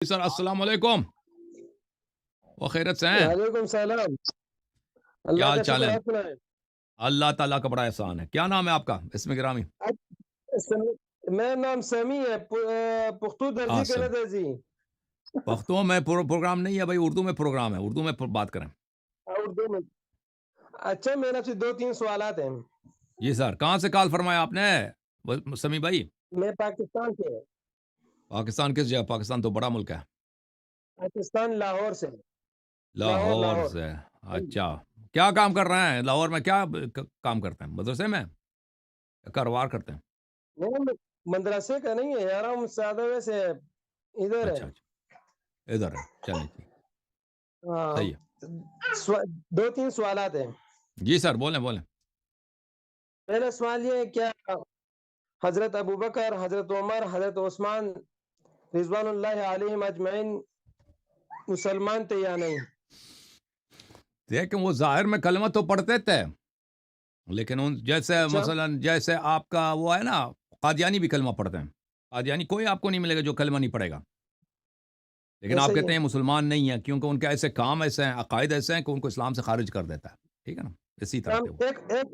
سر السلام علیکم، وہ خیرت سے ہیں؟ وعلیکم السلام۔ کیا اللہ حال کا چال شکر، ہے؟ آپ سنائیں۔ اللہ تعالیٰ کا بڑا احسان ہے۔ کیا نام ہے آپ کا اسم گرامی؟ میرا نام سمی ہے، پختو درجی آسم کہنا درجی۔ پختوں میں پروگرام نہیں ہے بھائی، اردو میں پروگرام ہے، اردو میں بات کریں۔ اردو میں۔ اچھا، میرے آپ سے 2-3 سوالات ہیں۔ جی سر، کہاں سے کال فرمایا آپ نے سمی بھائی؟ میں پاکستان سے، پاکستان کس جگہ؟ پاکستان تو بڑا ملک ہے۔ پاکستان لاہور سے۔ لاہور لاہور لاہور۔ سے؟ اچھا، کیا کام کر رہے ہیں لاہور میں؟ کیا کام کرتے ہیں؟ مدرسے میں کاروبار کرتے ہیں؟ نہیں، مدرسے کا نہیں ہے یار، ہم سادہ ویسے ادھر ہے۔ اچھا اچھا، ادھر ہے، چلیں ٹھیک، ہاں، صحیح ہے۔ 2-3 سوالات ہیں۔ جی سر، بولیں بولیں۔ پہلا سوال یہ ہے، کیا حضرت ابوبکر، حضرت عمر، حضرت عثمان رضوان اللہ علیہم اجمعین مسلمان تھے یا نہیں؟ دیکھیں، وہ ظاہر میں کلمہ تو پڑھتے تھے، لیکن ان جیسے اچھا، مثلا جیسے آپ کا وہ ہے نا، قادیانی بھی کلمہ پڑھتے ہیں۔ قادیانی کوئی آپ کو نہیں ملے گا جو کلمہ نہیں پڑھے گا، لیکن آپ ایسا ہی کہتے ہے۔ ہیں مسلمان نہیں ہے، کیونکہ ان کے ایسے کام ایسے ہیں، عقائد ایسے ہیں کہ ان کو اسلام سے خارج کر دیتا ہے۔ ٹھیک ہے نا، اسی طرح تھے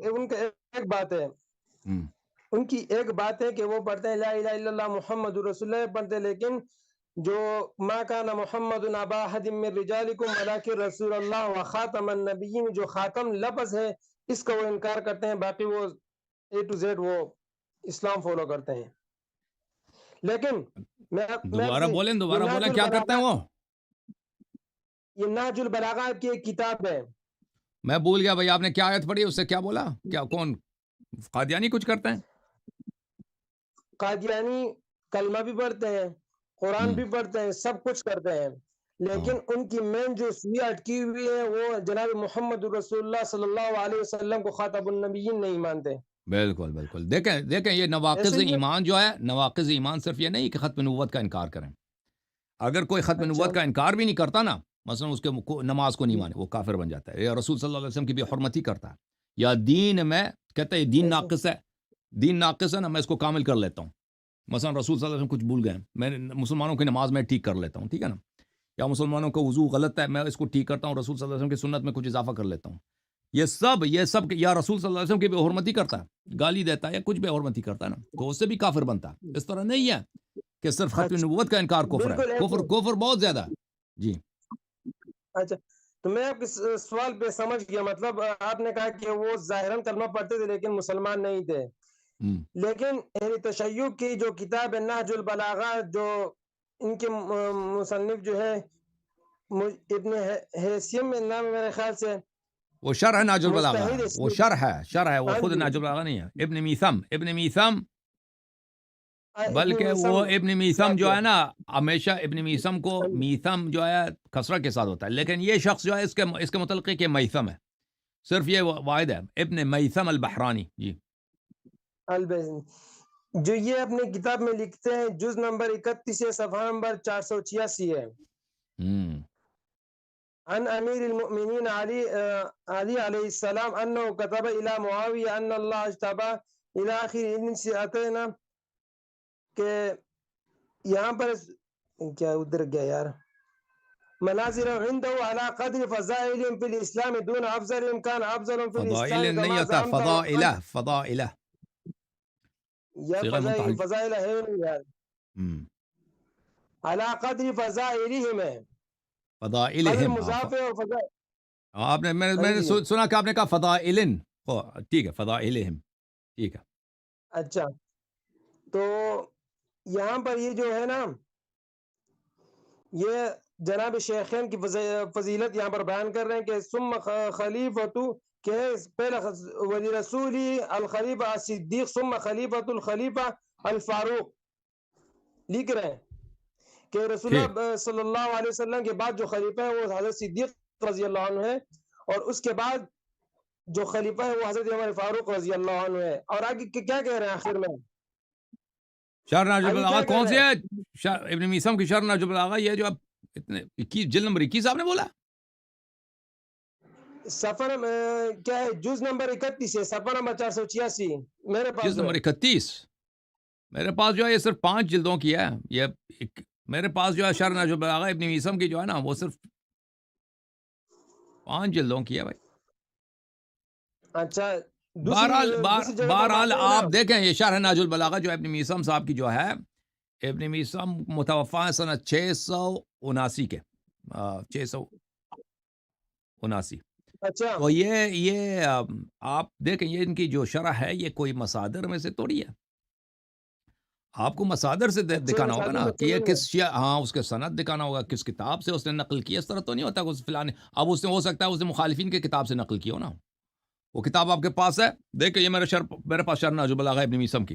وہ۔ ان کا ایک بات ہے، ہم، ان کی ایک بات ہے کہ وہ پڑھتے ہیں لا الہ الا اللہ محمد رسول اللہ پڑھتے ہیں، لیکن جو ما کان محمد ابا احد من رجالکم ولکن رسول اللہ وخاتم النبیین، جو خاتم لفظ ہے اس کا وہ انکار کرتے ہیں، باقی وہ اے ٹو زیڈ وہ اسلام فالو کرتے ہیں۔ لیکن میں دوبارہ بولیں، یہ دوبارہ نہج بولیں، کیا کرتے البلاغہ، ہیں وہ؟ یہ نہج البلاغہ کی ایک کتاب ہے۔ میں بھول گیا بھائی، آپ نے کیا آیت پڑھی؟ اس سے کیا بولا؟ کیا کون قادیانی کچھ کرتے ہیں؟ قادیانی کلمہ بھی پڑھتے ہیں، قرآن ہم، بھی پڑھتے ہیں، سب کچھ کرتے ہیں، ہاں، لیکن ان کی مین جو سوئی اٹکی ہوئی ہے وہ جناب محمد رسول اللہ صلی اللہ علیہ وسلم کو خاتم النبیین نہیں مانتے۔ بالکل بالکل۔ دیکھیں دیکھیں، یہ ایسے نواقض ہی ہے۔ ایمان جو ہے، نواقض ایمان صرف یہ نہیں کہ ختم نبوت کا انکار کریں۔ اگر کوئی ختم اچھا، نبوت کا انکار بھی نہیں کرتا نا، مثلا اس کے نماز کو نہیں مانے، وہ کافر بن جاتا ہے، یا رسول صلی اللہ علیہ وسلم کی بھی حرمتی کرتا ہے، یا دین میں کہتا ہے دین ایسے ناقص ہے، دین ناقص ہے نا، میں اس کو کامل کر لیتا ہوں۔ مثلا رسول صلی اللہ علیہ وسلم کچھ بھول گئے، میں مسلمانوں کی نماز میں ٹھیک کر لیتا ہوں، ٹھیک ہے نا، یا مسلمانوں کا وضو غلط ہے، میں اس کو ٹھیک کرتا ہوں، رسول صلی اللہ علیہ وسلم کی سنت میں کچھ اضافہ کر لیتا ہوں۔ یہ سب یا رسول صلی اللہ علیہ وسلم کی بھی حرمتی کرتا ہے، گالی دیتا ہے یا کچھ بھی حرمتی کرتا ہے نا، تو اس سے بھی کافر بنتا ہے۔ اس طرح نہیں ہے کہ صرف ختم اچھا، نبوت کا انکار کفر ہے، بالکل ایسے۔ کفر بہت زیادہ ہے۔ جی اچھا، تو میں آپ کے سوال پہ سمجھ گیا، مطلب آپ نے کہا کہ وہ ظاہراً کلمہ پڑھتے تھے لیکن مسلمان نہیں تھے، ہم، لیکن اہل تشیع کی جو کتاب ہے نہج البلاغہ، جو ان کے مصنف جو ہے ابن حیثم میں نام ہے میرے خیال سے، وہ شرح ناج البلاغہ مجتہد ہے، اس وہ کی۔ شرح ہے، وہ ہاں خود جی، ناج البلاغہ نہیں ہے۔ ابن میثم ابن بلکہ مسم وہ ابن میثم یاد جو کیا۔ ہے نا، ہمیشہ ابن میثم کو میثم جو ہے کسرہ کے ساتھ ہوتا ہے، لیکن یہ شخص جو ہے اس کے متعلق کہ میثم ہے، صرف یہ واحد ہے، ابن میثم البحرانی۔ جی البیزنی، جو یہ اپنی کتاب میں لکھتے ہیں، جز نمبر 31 ہے، صفحہ نمبر 486 ہے۔ ہم، عن امیر المؤمنین علی علیہ السلام انه كتب الى معاویہ ان اللہ اجتبا الى آخر ان سے اتینا، کہ یہاں پر کیا ادھر گیا یار، مناظر عنده على قدر فضائلهم في الاسلام دون افضلهم كان افضلهم في فضائل الاسلام نہیں كما ہوتا، زعمت فضائلہ، انت۔ فضائلہ یا صيغہ منتحل۔ فضائل ہے نہیں یار، ہم، على قدر فضائلهم ہے، قدر فضائلہم، مضاف ہے اور فضائل۔ آپ نے میں ہاں نے جی، سنا کہ آپ نے کہا فضائلن، ٹھیک ہے، فضائلہم، ٹھیک ہے۔ اچھا، تو یہاں پر یہ جو ہے نا، یہ جناب شیخین کی فضیلت یہاں پر بیان کر رہے ہیں کہ ثم خلیفۃ، کہ پہلا ولی رسولی الخلیفہ صدیق ثم خلیفۃ الخلیفہ الفاروق، لکھ رہے ہیں کہ رسول ٹھیک، اللہ صلی اللہ علیہ وسلم کے بعد جو خلیفہ ہے وہ حضرت صدیق رضی اللہ عنہ ہے، اور اس کے بعد جو خلیفہ ہے وہ حضرت عمر فاروق رضی اللہ عنہ ہے۔ اور آگے کیا کہہ رہے ہیں آخر میں؟ شرح ناج آگے البلاغہ کیا کہہ کون رہے سی ہیں؟ ہے؟ ابن میثم کی شرح ناج البلاغہ، یہ جو اب اتنے 21 جلد نمبر 21 آپ نے بولا؟ سفر کیا ہے، جز نمبر 31 ہے، سفر نمبر 486 میرے پاس جلد جو نمبر ہے۔ 31 میرے پاس جو ہے یہ صرف 5 جلدوں کی ہے، یہ میرے پاس جو ہے شرح نہج البلاغہ ابن میثم کی جو ہے نا وہ صرف 5 جلدوں کی ہے بھائی. اچھا بہرحال دوسری جگہ پر بہرحال بات ہے نا. آپ دیکھیں یہ شرح نہج البلاغہ جو ابن میثم صاحب کی جو ہے، ابن میثم متوفا ہے سنہ 679 کے 679. اچھا تو یہ آپ دیکھیں یہ ان کی جو شرح ہے یہ کوئی مصادر میں سے تھوڑی ہے. آپ کو مصادر سے دکھانا ہوگا نا کہ یہ کس ہاں اس کے سند دکھانا ہوگا کس کتاب سے اس نے نقل کی. اس طرح تو نہیں ہوتا کہ فلاں اب اس نے ہو سکتا ہے اس نے مخالفین کی کتاب سے نقل کی ہو نا. وہ کتاب آپ کے پاس ہے، دیکھیں یہ میرے پاس شرح نہج البلاغہ ابن میثم کی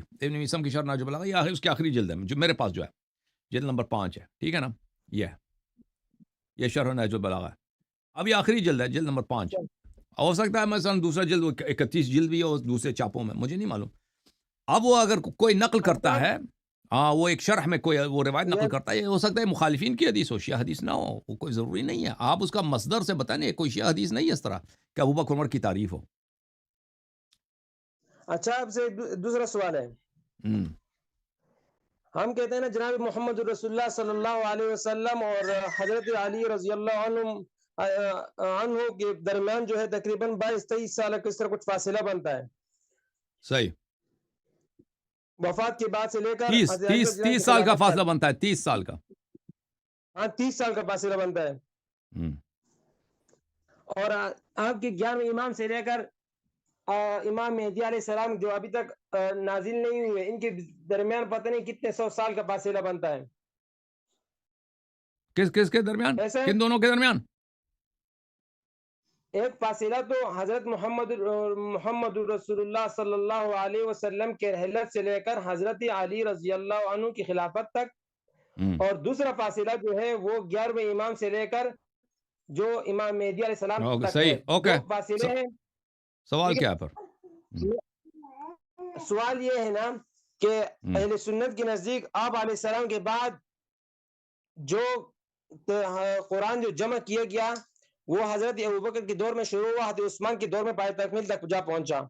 شرح نہج البلاغہ یہ اس کی آخری جلد ہے جو میرے پاس جو ہے جلد نمبر 5 ہے، ٹھیک ہے نا. یہ شرح نہج البلاغہ ہے، اب یہ آخری جلد ہے، جلد نمبر 5. ہو سکتا ہے مثلا دوسرا جلد 31 جلد بھی ہو دوسرے چاپوں میں، مجھے نہیں معلوم. اب وہ اگر کوئی نقل کرتا ہے ہاں وہ ایک شرح میں کوئی وہ روایت نقل کرتا ہے، یہ ہو سکتا ہے مخالفین کی حدیث ہو، شیعہ حدیث نہ ہو، وہ کوئی ضروری نہیں ہے. آپ اس کا مصدر سے بتائیں، یہ کوئی شیعہ حدیث نہیں ہے اس طرح کہ ابوبکر عمر کی تعریف ہو. اچھا آپ سے دوسرا سوال ہے. ہم کہتے ہیں نا جناب محمد رسول اللہ صلی اللہ علیہ وسلم اور حضرت علی رضی اللہ عنہ کے درمیان جو ہے تقریباً 22-23 سال کا اس طرح کچھ فاصلہ بنتا ہے. صحیح. وفات کے بعد سے لے کر 30 سال کا فاصلہ بنتا ہے، 30 سال کا. ہاں 30 سال کا فاصلہ بنتا ہے. اور آپ کے 11ویں امام سے لے کر امام مہدی علیہ السلام جو ابھی تک نازل نہیں ہوئے، ان کے درمیان پتہ نہیں کتنے 100 سال کا فاصلہ بنتا ہے. کس کے درمیان؟ کن دونوں کے درمیان؟ ایک فاصلہ تو حضرت محمد رسول اللہ صلی اللہ علیہ وسلم کے رحلت سے لے کر حضرت علی رضی اللہ عنہ کی خلافت تک، اور دوسرا فاصلہ جو ہے وہ 11ویں امام سے لے کر جو امام مہدی علیہ السلام تک ہے. اوکے فاصلے ہیں. سوال کیا پر؟ سوال یہ ہے نا کہ اہل سنت کے نزدیک آپ علیہ السلام کے بعد جو قرآن جو جمع کیا گیا وہ حضرت ابوبکر کے دور میں شروع ہوا، حضرت عثمان کے دور میں پائے تکمیل تک جا پہنچا.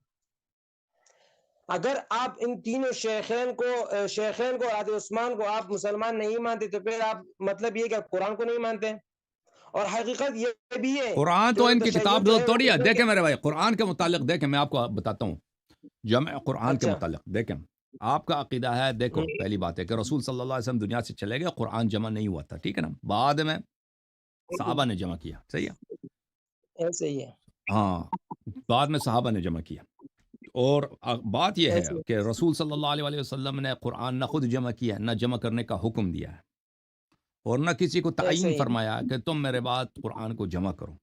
اگر آپ ان تینوں شیخین کو اور حضرت عثمان کو آپ مسلمان نہیں مانتے تو پھر آپ مطلب یہ کہ آپ قرآن کو نہیں مانتے. اور حقیقت یہ بھی ہے قرآن تو ان کی کتاب توڑی ہے. دیکھیں میرے بھائی قرآن کے متعلق دیکھیں، میں آپ کو بتاتا ہوں جمع قرآن کے متعلق. دیکھیں آپ کا عقیدہ ہے، دیکھو پہلی بات ہے کہ رسول صلی اللہ علیہ وسلم دنیا سے چلے گئے، قرآن جمع نہیں ہوا تھا، ٹھیک ہے نا. بعد میں صحابہ نے جمع کیا. صحیح ہے، ایسے ہی ہے. ہاں بعد میں صحابہ نے جمع کیا. اور بات یہ ہے کہ رسول صلی اللہ علیہ وسلم نے قرآن نہ خود جمع کیا، نہ جمع کرنے کا حکم دیا ہے، اور نہ کسی کو تعین فرمایا کہ تم میرے بعد قرآن کو جمع کرو.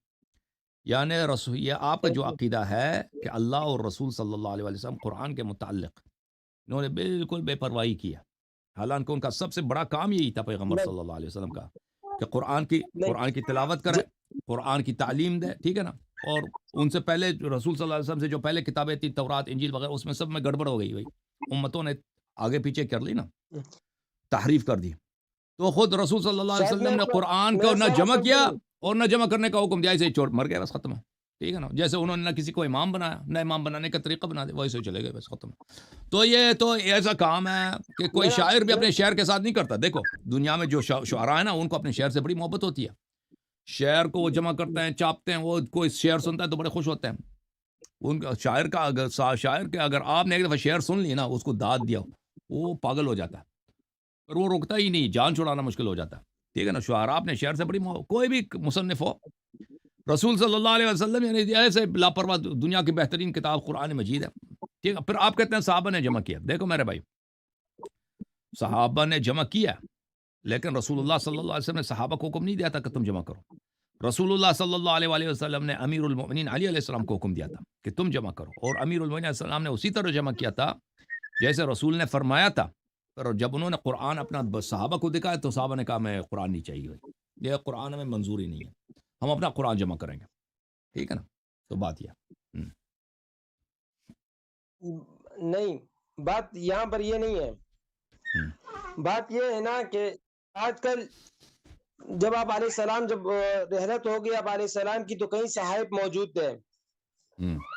یعنی یہ آپ کا جو عقیدہ ہے کہ اللہ اور رسول صلی اللہ علیہ وسلم قرآن کے متعلق انہوں نے بالکل بے پرواہی کیا، حالانکہ ان کا سب سے بڑا کام یہی تھا پیغمبر صلی اللہ علیہ وسلم کا کہ قرآن کی تلاوت کرے، قرآن کی تعلیم دے، ٹھیک ہے نا. اور ان سے پہلے رسول صلی اللہ علیہ وسلم سے جو پہلے کتابیں تھیں تورات انجیل وغیرہ اس میں سب میں گڑبڑ ہو گئی بھائی، امتوں نے آگے پیچھے کر لی نا، تحریف کر دی. تو خود رسول صلی اللہ علیہ وسلم نے قرآن کو نہ جمع کیا اور نہ جمع کرنے کا حکم دیا، اسے چھوڑ مر گئے، بس ختم ہے، ٹھیک ہے نا. جیسے انہوں نے نہ کسی کو امام بنایا، نہ امام بنانے کا طریقہ بنا دیا، ویسے چلے گئے، بس ختم. تو یہ تو ایسا کام ہے کہ کوئی شاعر بھی اپنے شعر کے ساتھ نہیں کرتا. دیکھو دنیا میں جو شعراء ہیں نا ان کو اپنے شعر سے بڑی محبت ہوتی ہے، شعر کو وہ جمع کرتے ہیں، چاپتے ہیں، وہ کوئی شعر سنتا ہے تو بڑے خوش ہوتے ہیں. ان کا شاعر کے اگر آپ نے ایک دفعہ شعر سن لی نا، اس کو داد دیا، وہ پاگل ہو جاتا ہے، اور وہ رکتا ہی نہیں، جان چھڑانا مشکل ہو جاتا ہے، ٹھیک ہے نا. شعراء اپنے شعر سے بڑی کوئی بھی مصنف ہو، رسول صلی اللہ علیہ وسلم یعنی ایسے لاپرواہ، دنیا کی بہترین کتاب قرآن مجید ہے، ٹھیک ہے. پھر آپ کہتے ہیں صحابہ نے جمع کیا. دیکھو میرے بھائی صحابہ نے جمع کیا، لیکن رسول اللہ صلی اللہ علیہ وسلم نے صحابہ کو حکم نہیں دیا تھا کہ تم جمع کرو. رسول اللہ صلی اللہ علیہ وسلم نے امیر المؤمنین علی علیہ السلام کو حکم دیا تھا کہ تم جمع کرو، اور امیر المؤمنین علیہ السلام نے اسی طرح جمع کیا تھا جیسے رسول نے فرمایا تھا. اور جب انہوں نے قرآن اپنا صحابہ کو دکھایا تو صحابہ نے کہا میں قرآن نہیں چاہیے، یہ قرآن ہمیں منظوری نہیں ہے، ہم اپنا قرآن جمع کریں گے، ٹھیک ہے نا. تو بات یہ نہیں، بات یہاں پر یہ نہیں ہے. بات یہ ہے نا کہ آج کل جب آپ علیہ السلام جب رحلت ہو گئی آپ علیہ السلام کی تو کئی صحائف موجود تھے،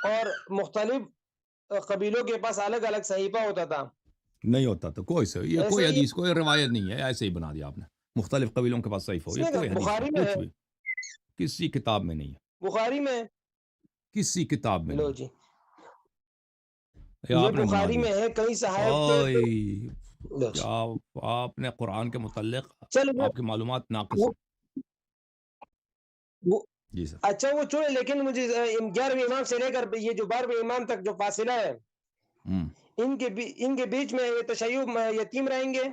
اور مختلف قبیلوں کے پاس الگ الگ صحیفہ ہوتا تھا. نہیں ہوتا تو کوئی حدیث کوئی روایت نہیں ہے، ایسے ہی بنا دیا آپ نے. مختلف قبیلوں کے پاس صحیف ہو. یہ کوئی حدیث بخاری نہیں, میں کچھ بھی کسی کتاب میں نہیں ہے, بخاری میں کسی کتاب میں لو نہیں. جی یہ یہ آپ نے بنا بخاری میں دیا. ہے, کئی صحائف اوئے لو جی. کیا آپ نے قرآن کے متعلق چلو آپ کی معلومات ناقص ہیں. وہ جی سر. اچھا وہ چھوڑے, لیکن مجھے 11ویں امام سے لے کر یہ جو 12ویں امام تک جو فاصلہ ہے ہم. ان کے بیچ میں یہ تشیع یتیم رہیں گے.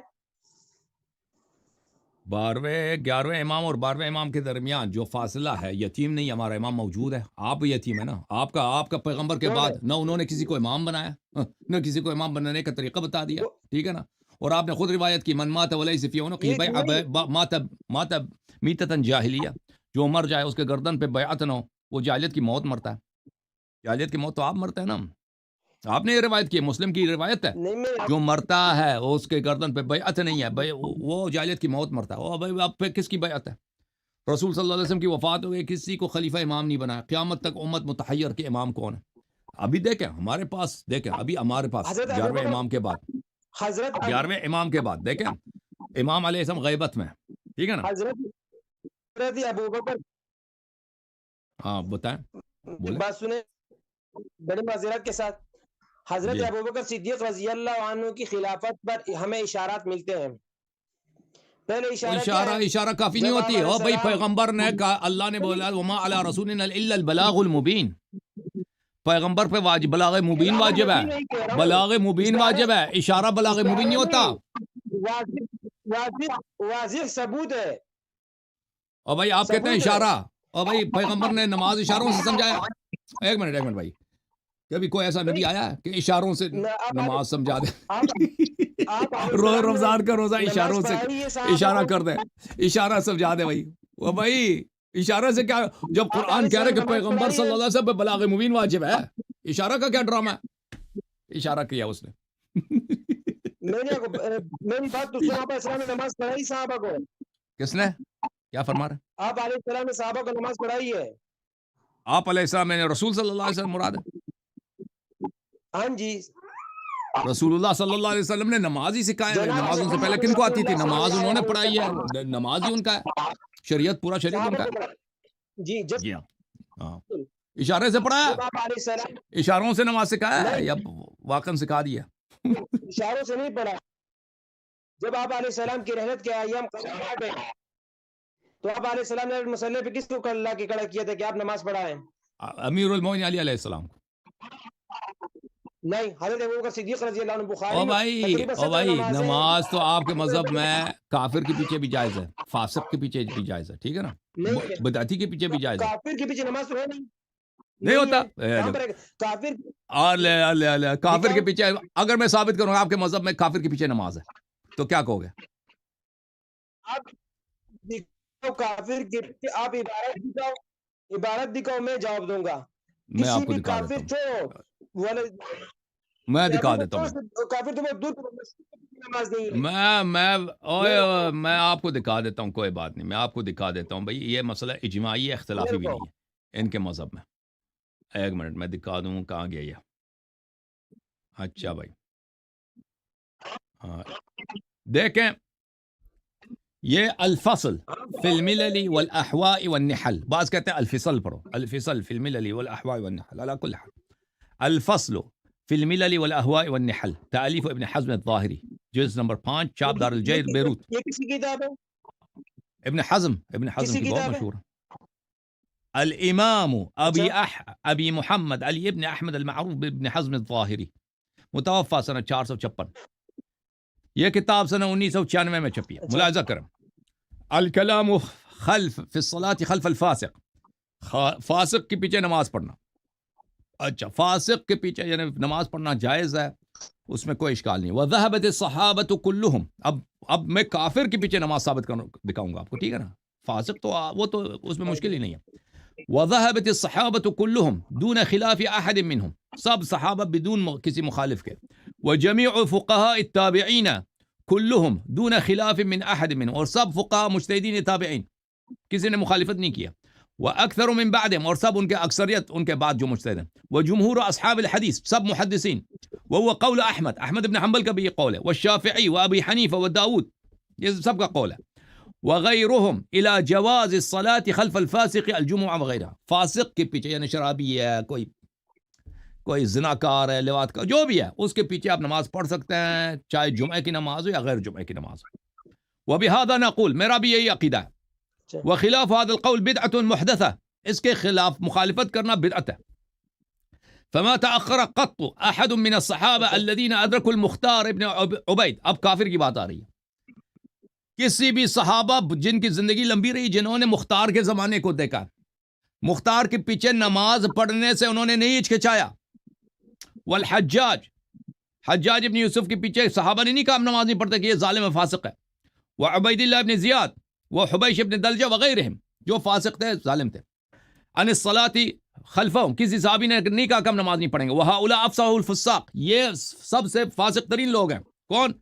11ویں امام اور 12ویں امام کے درمیان جو فاصلہ ہے, یتیم نہیں, ہمارا امام موجود ہے. آپ یتیم ہے نا, آپ کا پیغمبر کے کون بعد ہے؟ نہ انہوں نے کسی کو امام بنایا, نہ کسی کو امام بنانے کا طریقہ بتا دیا, وہ- ٹھیک ہے نا. اور آپ نے خود روایت کی, من مات ولیس فی عنقہ یہ بیعۃ مات میتۃ جاہلیہ, جو مر جائے اس کے گردن پہ بیعت نہ ہو وہ جاہلیت کی موت مرتا ہے. جاہلیت کی موت تو آپ مرتے ہیں نا, آپ نے یہ روایت کی, مسلم کی روایت ہے. نہیں میں جو مرتا ہے اس کے گردن پہ بیعت نہیں ہے, وہ جاہلیت کی موت مرتا ہے. وہ بھائی آپ پہ کس کی بیعت ہے؟ رسول صلی اللہ علیہ وسلم کی وفات ہو گئی, کسی کو خلیفہ امام نہیں بنایا. قیامت تک امت متحیر کے امام کون ہے؟ ابھی دیکھیں ہمارے پاس, دیکھیں ابھی ہمارے پاس حضرت 11ویں امام کے بعد, حضرت 11ویں امام کے بعد دیکھیں امام علیہ السلام غیبت میں, ٹھیک ہے نا. حضرت ابو بکر, ہاں بتائیں, بولیں. بات سنیں بڑے معذرت کے ساتھ. حضرت جی. ابو بکر صدیق رضی اللہ عنہ کی خلافت پر ہمیں اشارات ملتے ہیں. پہلے اشارہ کیا ہے؟ اشارہ کافی نہیں جب آپ ہوتی. علیہ او بھائی السلام پیغمبر نے کہا, اللہ نے بولا وما علی رسولنا الا البلاغ المبین, پیغمبر پہ واجب بلاغ مبین واجب ہے, نہیں کہہ رہا ہوں. بلاغ مبین واجب ہے. اشارہ بلاغ مبین نہیں ہوتا. واضح ثبوت ہے. اور بھائی آپ کہتے ہیں ثبوت ہے. اشارہ, اور بھائی پیغمبر نے نماز اشاروں سے سمجھایا. ایک منٹ بھائی, کبھی کوئی ایسا نبی آیا کہ اشاروں سے نماز سمجھا دے؟ آپ رمضان کا روزہ اشاروں سے اشارہ کر دے, اشارہ سمجھا دے بھائی. وہ بھائی اشارہ سے کیا, جب قرآن کہہ رہے کہ پیغمبر صلی اللہ علیہ وسلم پہ بلاغ مبین واجب ہے, اشارہ کا کیا ڈرامہ ہے؟ اشارہ کیا اس نے. میری بات تو سن. آپ علیہ السلام نے نماز پڑھائی صحابہ کو. کس نے کیا فرما رہے؟ آپ علیہ السلام نے صحابہ کو نماز پڑھائی ہے. آپ علیہ السلام نے رسول صلی اللہ علیہ وسلم مراد ہے. ہاں جی, رسول اللہ صلی اللہ علیہ وسلم نے نماز ہی سکھایا ہے. نماز ان سے پہلے کن کو آتی تھی؟ نماز انہوں نے پڑھائی ہے, نماز ہی ان کا ہے, شریعت پورا شریعت ان کا ہے. جی جب جی ہاں, اشارے سے پڑھا جب آپ علیہ السلام اشاروں سے نماز سکھایا ہے یا واقعا سکھا دیا؟ اشاروں سے نہیں پڑھا. جب آپ علیہ السلام کی رحلت کے ایام تو آپ علیہ السلام نے مسئلے پہ کس کو اللہ کے کھڑا کیا تھا کہ آپ نماز پڑھائیں؟ امیر المومنین علی علیہ السلام کو. نہیں, حضرت ابوبکر صدیق رضی اللہ عنہ. بخاری او میں بھائی, تقریباً او 17 بھائی, نمازیں ہیں. نماز تو آپ کے مذہب میں کافر کے پیچھے بھی جائز ہے, فاسق کے پیچھے بھی جائز ہے, ٹھیک ہے نا, نہیں, بدعتی کے پیچھے بھی جائز ہے. کافر کے پیچھے نماز تو ہے نہیں ہوتا. کہاں پر ہے کافر؟ کافر کے پیچھے اگر میں ثابت کروں آپ کے مذہب میں کافر کے پیچھے نماز ہے تو کیا کہو گے؟ آپ کافر کے پیچھے آپ عبارت دکھاؤ, میں جواب دوں گا. میں آپ کسی کو بھی دکھا دیتا کافر ہوں, میں دکھا دیتا ہوں. کافر تو دور نماز نہیں ہے. میں آپ کو دکھا دیتا ہوں, کوئی بات نہیں, میں آپ کو دکھا دیتا ہوں. بھائی یہ مسئلہ اجماعی اختلافی بھی نہیں ہے ان کے مذہب میں. ایک منٹ میں دکھا دوں کہاں گیا یہ. اچھا بھائی, دیکھیں یہ الفصل فی الملل والاحواء والنحل, بعض کہتے ہیں الفصل پڑھو, الفصل فی الملل والاحواء والنحل. على كل حال الفصل فی الملل والاحواء والنحل, تالیف ابن حزم الظاہری, جلد نمبر 5, چاپ دار الجیر بیروت. یہ کسی کتاب ہے؟ ابن حزم کی بہت مشہور ہے. الامام ابی محمد علی ابن احمد المعروف بابن حزم الظاہری, متوفى سنہ 456. یہ کتاب سنہ 1996 میں چھپی ہے. ملاحظہ کریں, الکلام خلف فی الصلاۃ خلف الفاسق, فاسق کے پیچھے نماز پڑھنا. اچھا, فاسق کے پیچھے یعنی نماز پڑھنا جائز ہے, اس میں کوئی اشکال نہیں. وذهبت الصحابۃ كلهم, اب میں کافر کے پیچھے نماز ثابت دکھاؤں گا آپ کو, ٹھیک ہے نا. فاسق تو وہ تو اس میں مشکل ہی نہیں ہے. وذهبت الصحابۃ كلهم دون خلاف احد منهم, سب صحابہ بدون کسی مخالف کے. وجميع فقهاء التابعین كلهم دون خلاف من احد منهم, اور سب فقہاء مجتہدین تابعین کسی نے مخالفت نہیں کیا. واکثر من بعدهم, اور سب ان کے اکثریت ان کے بعد جو مجتہد ہیں. وجمهور اصحاب الحدیث, سب محدثین. وهو قول احمد بن حنبل کا بھی یہ قول ہے. والشافعی وابی حنیفہ وداؤد, یہ سب کا قول ہے. وغیرهم الى جواز الصلاة خلف الفاسق الجمعہ وغیرہ. فاسق کے پیچھے یعنی شرابی ہے, کوئی زناکار ہے, لواط کا جو بھی ہے, اس کے پیچھے آپ نماز پڑھ سکتے ہیں, چاہے جمعہ کی نماز ہو یا غیر جمعہ کی نماز ہو. وبهذا نقول, میرا بھی یہی عقیدہ ہے. وخلاف هذا القول بدعة محدثة, اس کے خلاف مخالفت کرنا بدعت ہے. فما تأخر قط احد من الصحابہ الذين ادركوا المختار ابن عبید. اب کافر کی بات آ رہی ہے. کسی بھی صحابہ جن کی زندگی لمبی رہی, جنہوں نے مختار کے زمانے کو دیکھا, مختار کے پیچھے نماز پڑھنے سے انہوں نے نہیں ہچکچایا. والحجاج, حجاج ابن یوسف کے پیچھے صحابہ نے نہیں کہا نماز نہیں پڑھتے کہ یہ ظالم و فاسق ہے. وعبید اللہ ابن زیاد وحبیش ابن دلجہ وغیرہم, جو فاسق تھے, ظالم تھے. عن الصلاۃ خلفہم, کسی صحابی نے نہیں کہا کہ ہم نماز نہیں پڑھیں گے. وہؤلاء افصح الفساق, یہ سب سے فاسق ترین لوگ ہیں. کون؟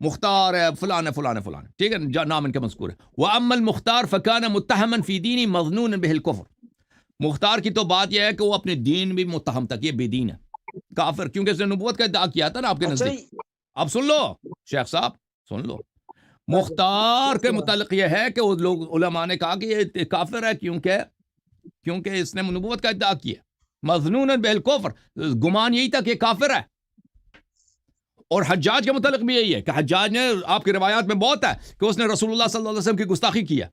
مختار ہے, فلان ہے, فلان ہے, فلان ہے, ٹھیک ہے, نام ان کا مذکور ہے. وَأَمَّا الْمُخْتَارُ فَكَانَ مُتَّهَمًا فِي دِينِ مَظْنُونًا بِهِ الْكُفْرِ. مختار کی تو بات یہ ہے کہ وہ اپنے دین بھی متہم تک, یہ بے دین ہے, کافر, کیونکہ اس نے نبوت کا ادعا کیا تھا نا آپ کے نزدیک. اب سن لو شیخ صاحب, سن لو. مختار کے متعلق یہ ہے کہ وہ لوگ علماء نے کہا کہ یہ کافر ہے, کیونکہ اس نے نبوت کا ادعا کیا. مظنون بالکفر, گمان یہی تھا کہ یہ کافر ہے. اور حجاج کے متعلق بھی یہی ہے کہ حجاج نے, آپ کی روایات میں بہت ہے کہ اس نے رسول اللہ صلی اللہ علیہ وسلم کی گستاخی کیا,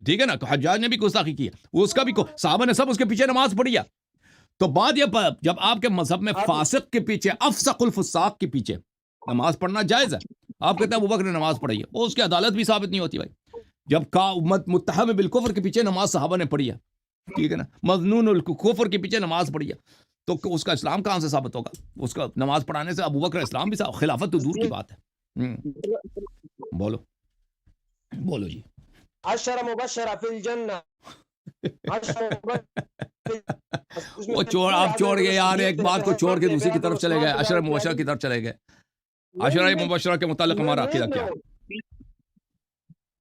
ٹھیک ہے نا, تو حجاج نے بھی گستاخی کی, اس کا بھی صحابہ نے سب اس کے پیچھے نماز پڑھی ہے. تو بات یہ, جب آپ کے مذہب میں فاسق کے پیچھے, افسق الفساق کے پیچھے نماز پڑھنا جائز ہے, آپ کہتے ہیں ابو بکر نے نماز پڑھی ہے, اور اس کی عدالت بھی ثابت نہیں ہوتی بھائی. جب متہم بالکفر کے پیچھے نماز صحابہ نے پڑھی ہے, ٹھیک ہے نا, مظنون الکفر کے پیچھے نماز پڑھی ہے, تو اس کا اسلام کہاں سے ثابت ہوگا؟ اس کا نماز پڑھانے سے ابو بکر اسلام بھی خلافت تو دور کی بات ہے. بولو جی. عشر مبشرہ فی الجنہ. وہ آپ چھوڑ گئے یار, ایک بات کو چھوڑ کے دوسری کی طرف چلے گئے, عشرہ مبشرہ کی طرف چلے گئے. عشرہ مبشرہ کے متعلق ہمارا عقیدہ کیا ہے؟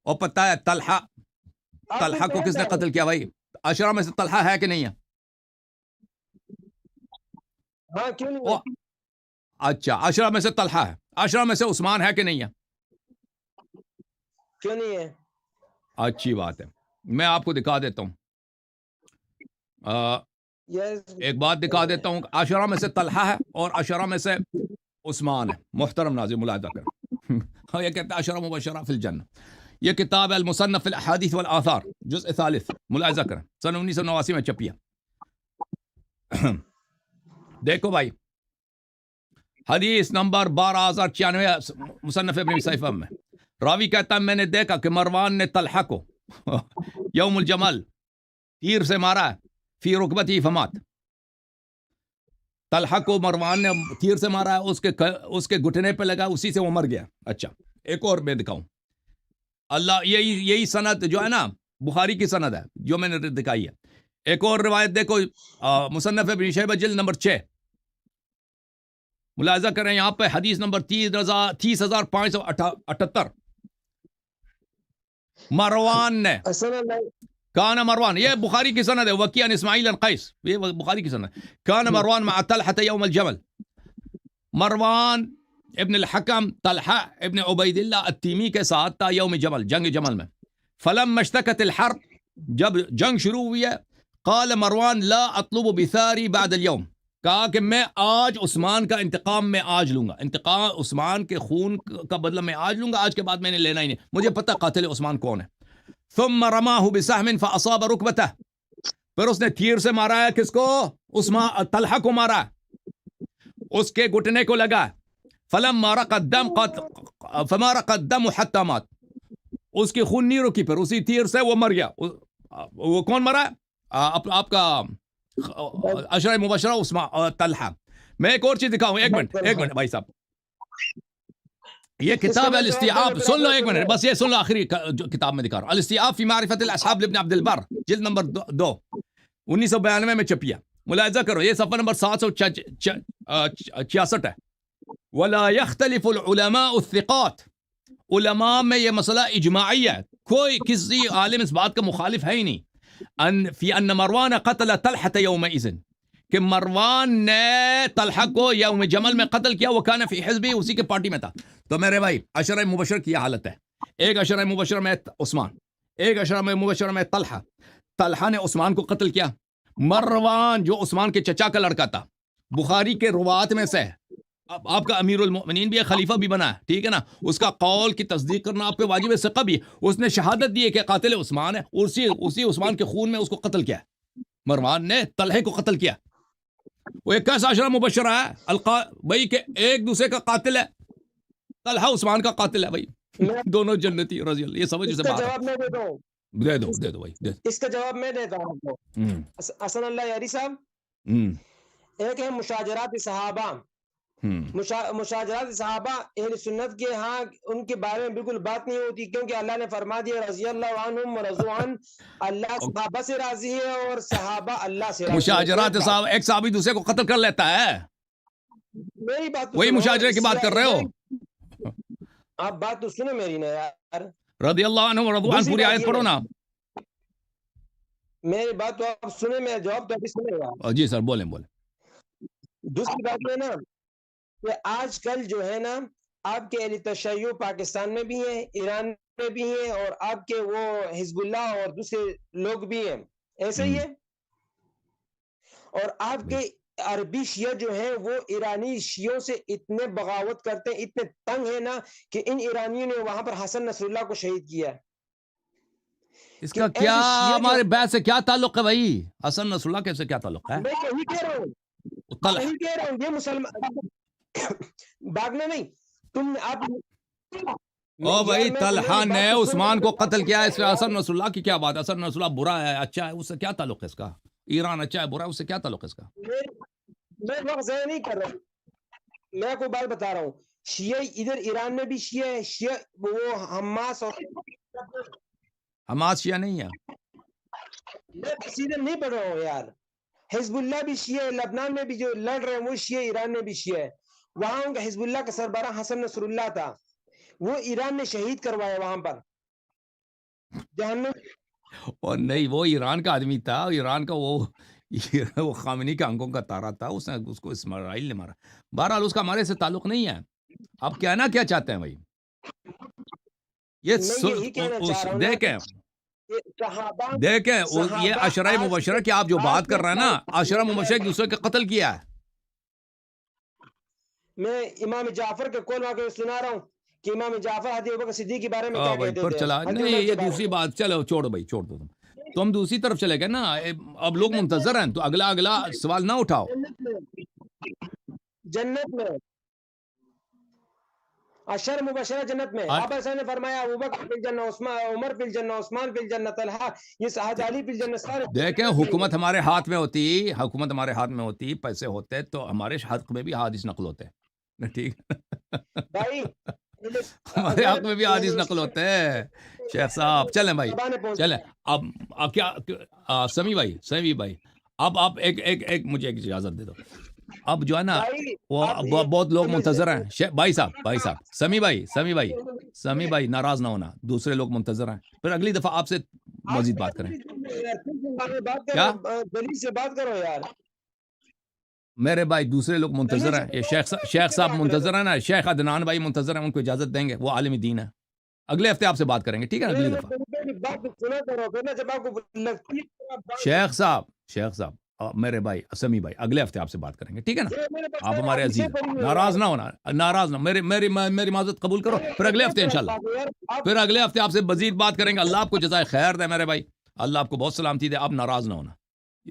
اور پتہ ہے طلحہ کو کس نے قتل کیا بھائی؟ عشرہ میں سے طلحہ ہے کہ نہیں ہے؟ ہاں, کیوں نہیں؟ اچھا, عشرہ میں سے طلحہ ہے, عشرہ میں سے عثمان ہے کہ نہیں ہے؟ کیوں نہیں ہے؟ اچھی بات ہے, میں آپ کو دکھا دیتا ہوں, ایک بات دکھا دیتا ہوں. عشرہ میں سے طلحہ ہے اور عشرہ میں سے عثمان ہے. محترم ناظرین ملاحظہ کریں, یہ کہتا ہے عشرہ مبشرہ فی الجنہ. یہ کتاب ہے المصنف فی الاحادیث والآثار, جزء ثالث, ملاحظہ کریں, سن 1989 میں چھپی ہے. دیکھو بھائی, حدیث نمبر 12096 مصنف ابن صحیفہ میں, راوی کہتا ہے میں نے دیکھا کہ مروان نے طلحہ کو یوم الجمل تیر سے مارا ہے, فی رکبتی فمات. طلحہ کو مروان نے تیر سے مارا ہے, اس کے گھٹنے پہ لگا, اسی سے وہ مر گیا. اچھا, ایک اور میں دکھاؤں. اللہ, یہی سند جو ہے نا بخاری کی سند ہے جو میں نے دکھائی ہے. ایک اور روایت دیکھو, مصنف ابن شیبہ جلد نمبر 6, ملاحظہ کریں یہاں پہ حدیث نمبر 30,578. مروان نے کان مروان, یہ بخاری کی سند ہے, وکی عن اسماعیل عن قیس, یہ بخاری کی سند ہے. کان مروان مع طلحہ یوم الجمل, مروان ابن الحکم طلحہ ابن عبید اللہ التیمی کے ساتھ تھا یوم جمل, جنگ جمل میں. فلما اشتکت الحرب, جب جنگ شروع ہوئی ہے, قال مروان لا اطلب بثاری بعد اليوم, کہا کہ میں آج عثمان کا انتقام میں آج لوں گا, انتقام عثمان کے خون کا بدلہ میں آج لوں گا, آج کے بعد میں نے لینا ہی نہیں, مجھے پتہ قاتل عثمان کون ہے. ثم رماه بسهم فاصاب ركبته, پھر اس نے تیر سے مارا ہے, کس کو؟ عثمان, طلحہ کو مارا, اس کے گھٹنے کو لگا. فلما رق الدم فما رق الدم حتى مات, اس کی خون نہیں رکی, پھر اسی تیر سے وہ مر گیا. وہ کون مرا ہے؟ آپ کا عشرہ مبشرہ عثمان طلحہ. میں ایک اور چیز دکھاؤں, ایک منٹ بھائی صاحب, یہ کتاب ہے الاستیعاب, سن لو ایک منٹ بس, یہ سن لو, آخری جو کتاب میں دکھا رہا ہوں, الاستیعاب فی معرفت الاصحاب لابن عبد البر, جلد نمبر 2, 1992 میں چھپی ہے. ملاحظہ کرو, یہ صفحہ نمبر 766 ہے. ولا يختلف العلماء الثقات, علماء میں یہ مسئلہ اجماعی ہے, کوئی کسی عالم اس بات کا مخالف ہے ہی نہیں, فی ان مروان قتل طلحہ یومئذ, کہ مروان نے طلحہ کو یوم جمل میں قتل کیا, وہ کان فی حزبی, اسی کے پارٹی میں تھا. تو میرے بھائی عشرہ مبشر کی یہ حالت ہے, ایک عشرہ مبشرہ میں عثمان، ایک عشرہ مبشرہ میں طلحہ نے عثمان کو قتل کیا. مروان جو عثمان کے چچا کا لڑکا تھا، بخاری کے روات میں سے، اب آپ کا امیر المؤمنین بھی ہے، خلیفہ بھی بنا ہے، ٹھیک ہے نا، اس کا قول کی تصدیق کرنا آپ پہ واجب ثقہ بھی ہے. اس نے شہادت دی ہے کہ قاتل عثمان ہے، اسی عثمان کے خون میں اس کو قتل کیا. مروان نے طلحہ کو قتل کیا. وہ 21 عشرہ مبشرہ ہے بھائی کہ ایک دوسرے کا قاتل ہے. طلحہ عثمان کا قاتل ہے بھائی، دونوں جنتی رضی اللہ. یہ سمجھ اس سے کا بات جواب میں دیتا ہوں، دے دو بھائی دے اس کا جواب میں دیتا ہوں آپ کو. دو. حسن اللہ یاری صاحب، ایک ہے مشاجرات صحابہ. مشاجرات صحابہ اہل سنت کے ہاں ان کے بارے میں بالکل بات نہیں ہوتی، کیونکہ اللہ نے فرما دیا رضی اللہ عنہم ورضوا عنہ، اللہ صحابہ سے راضی ہے اور صحابہ اللہ سے راضی ہے. مشاجرات صاحب، ایک صحابی دوسرے کو قتل کر لیتا ہے، میری بات تو وہی سنو، مشاجرے کی بات کر رہے ہو. آپ بات تو سنو میری نا یار، رضی اللہ عنہ ورضوا عنہ پوری آیت پڑھو نا. میری بات تو آپ سنیں، میں جواب تو ابھی سنے گا. جی سر بولیں. دوسری بات یہ نا کہ آج کل جو ہے نا آپ کے اہل تشیع پاکستان میں بھی ہیں، ایران میں بھی ہیں، اور آپ کے وہ حزب اللہ اور دوسرے لوگ بھی ہیں، ایسے ہی ہے. اور آپ کے عربی شیعہ جو ہیں وہ ایرانی شیعوں سے اتنے بغاوت کرتے ہیں، اتنے تنگ ہیں نا، کہ ان ایرانیوں نے وہاں پر حسن نصر اللہ کو شہید کیا ہے. اس کا کیا ہمارے بیت سے کیا تعلق ہے بھائی؟ حسن نصر اللہ کیسے کیا تعلق ہے؟ میں یہی کہہ رہا ہوں، یہ مسلمان بھاگنا نہیں. تم آپ او بھائی طلحہ نے عثمان کو قتل کیا، اس میں حسن نصر اللہ کی کیا بات؟ حسن نصر اللہ برا ہے اچھا ہے، اس سے کیا تعلق ہے اس کا؟ ایران اچھا ہے برا ہے، اس سے کیا تعلق ہے اس کا؟ میں وقت ضائع نہیں کر رہا ہوں، میں کوئی بات بتا رہا ہوں. شیعہ ادھر ایران میں بھی شیعہ ہے، شیعہ وہ حماس اور حماس شیعہ نہیں ہے. میں سیدھے نہیں پڑھ رہا ہوں یار. حزب اللہ بھی شیعہ ہے، لبنان میں بھی جو لڑ رہے ہیں وہ شیعہ، ایران میں بھی شیعہ ہے. وہاں ان کا حزب اللہ کا سربراہ حسن نصر اللہ تھا، وہ ایران نے شہید کروایا وہاں پر جہنم. اور نہیں، وہ ایران کا آدمی تھا، ایران کا وہ خامنی کے انگوں کا تارا تھا، اس نے اس کو اسماعیل نے مارا. بہرحال اس کا ہمارے سے تعلق نہیں ہے. آپ کہنا کیا چاہتے ہیں بھائی؟ یہ دیکھیں یہ عشرہ مبشرہ کی آپ جو بات کر رہے ہیں نا، عشرہ مبشرہ ایک دوسرے کے قتل کیا ہے. میں امام جعفر کے قول واقعہ سنا رہا ہوں کہ امام جعفر حضرت ابوبکر صدیق کے بارے میں کیا کہتے تھے. چلا نہیں، یہ دوسری بات. چلو چھوڑو بھائی، چھوڑ دو. تم دوسری طرف چلے گئے نا، اب لوگ منتظر ہیں تو اگلا سوال نہ اٹھاؤ. جنت میں عشر مبشرہ جنت میں، آپ ایسا نے فرمایا ابوبکر فی الجنہ، عمر فی الجنہ، عثمان فی الجنہ، طلحہ، یہ سعد علی فی الجنہ. سارے دیکھیں حکومت ہمارے ہاتھ میں ہوتی، پیسے ہوتے تو ہمارے حق میں بھی حدیث نقل ہوتے. ٹھیک بھائی، ہمارے حق میں بھی حدیث نقل ہوتے ہیں. شیخ صاحب چلیں بھائی، چلیں. اب کیا سمی بھائی اب آپ ایک مجھے ایک اجازت دے دو. اب جو ہے نا وہ بہت لوگ منتظر ہیں. بھائی صاحب سمی بھائی ناراض نہ ہونا، دوسرے لوگ منتظر ہیں، پھر اگلی دفعہ آپ سے مزید بات کریں. کیا دلیل سے بات کرو یار میرے بھائی، دوسرے لوگ منتظر ہیں. یہ شیخ صاحب منتظر ہیں نا، شیخ عدنان بھائی منتظر ہیں، ان کو اجازت دیں گے، وہ عالم دین ہے. اگلے ہفتے آپ سے بات کریں گے، ٹھیک ہے نا؟ اگلی دفعہ شیخ صاحب میرے بھائی سمی بھائی اگلے ہفتے آپ سے بات کریں گے، ٹھیک ہے نا؟ آپ ہمارے عزیز ہیں، ناراض نہ ہونا، میری معذرت قبول کرو. پھر اگلے ہفتے انشاءاللہ، پھر اگلے ہفتے آپ سے مزید بات کریں گے. اللہ آپ کو جزائے خیر دے میرے بھائی، اللہ آپ کو بہت سلامتی دے. آپ ناراض نہ ہونا،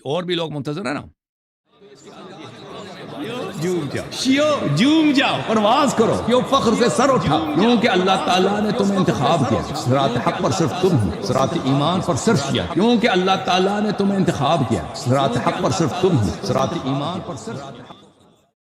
اور بھی لوگ منتظر ہیں نا. جوم جاؤ، پرواز کرو، کیوں فخر سے سر اٹھا، کیونکہ اللہ تعالیٰ نے تمہیں انتخاب کیا. صراط حق پر صرف تم ہو، صراط ایمان پر صرف کیا، کیونکہ اللہ تعالیٰ نے تمہیں انتخاب کیا. صراط حق پر صرف تم ہو، صراط ایمان پر صرف